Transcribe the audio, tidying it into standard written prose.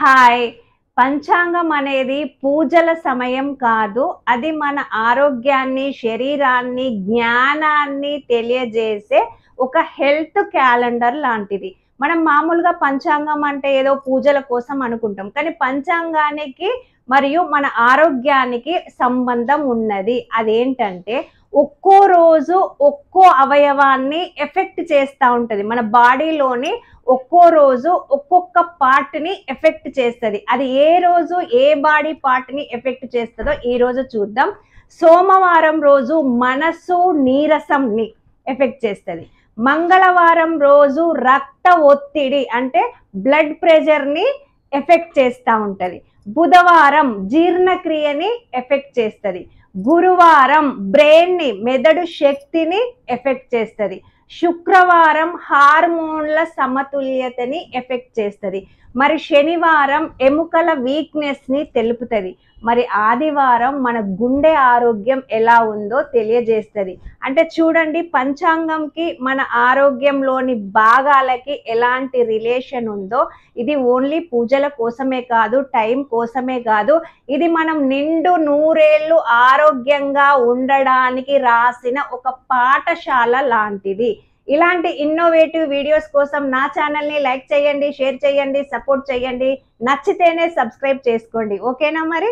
Hi. పంచాంగం అనేది పూజల సమయం కాదు. అది మన ఆరోగ్యాన్ని, శరీరాన్ని, జ్ఞానాన్ని తెలియజేసే ఒక హెల్త్ క్యాలెండర్ లాంటిది. మనం మామూలుగా పంచాంగం అంటే ఏదో పూజల కోసం అనుకుంటాం. కానీ పంచాంగానికి మరియు మన ఆరోగ్యానికి సంబంధం ఉన్నది. అదేంటంటే ఒక్కో రోజు ఒక్కో అవయవాన్ని ఎఫెక్ట్ చేస్తూ ఉంటుంది. మన బాడీలోని ఒక్కో రోజు ఒక్కొక్క పార్ట్ని ఎఫెక్ట్ చేస్తుంది. అది ఏ రోజు ఏ బాడీ పార్ట్ని ఎఫెక్ట్ చేస్తుందో ఈ రోజు చూద్దాం. సోమవారం రోజు మనసు నీరసంని ఎఫెక్ట్ చేస్తుంది. మంగళవారం రోజు రక్త ఒత్తిడి అంటే బ్లడ్ ప్రెషర్ని ఎఫెక్ట్ చేస్తూ ఉంటుంది. బుధవారం జీర్ణక్రియని ఎఫెక్ట్ చేస్తుంది. గురువారం బ్రెయిన్ని, మెదడు శక్తిని ఎఫెక్ట్ చేస్తుంది. శుక్రవారం హార్మోన్ల సమతుల్యతని ఎఫెక్ట్ చేస్తుంది. మరి శనివారం ఎముకల వీక్నెస్ని తెలుపుతుంది. మరి ఆదివారం మన గుండె ఆరోగ్యం ఎలా ఉందో తెలియజేస్తుంది. అంటే చూడండి, పంచాంగంకి మన ఆరోగ్యంలోని భాగాలకి ఎలాంటి రిలేషన్ ఉందో. ఇది ఓన్లీ పూజల కోసమే కాదు, టైం కోసమే కాదు, ఇది మనం నిండు నూరేళ్ళు ఆరోగ్యంగా ఉండడానికి రాసిన ఒక పాఠశాల లాంటిది. ఇలాంటి ఇన్నోవేటివ్ వీడియోస్ కోసం నా ఛానల్ని లైక్ చేయండి, షేర్ చేయండి, సపోర్ట్ చేయండి. నచ్చితేనే సబ్స్క్రైబ్ చేసుకోండి. ఓకేనా మరి?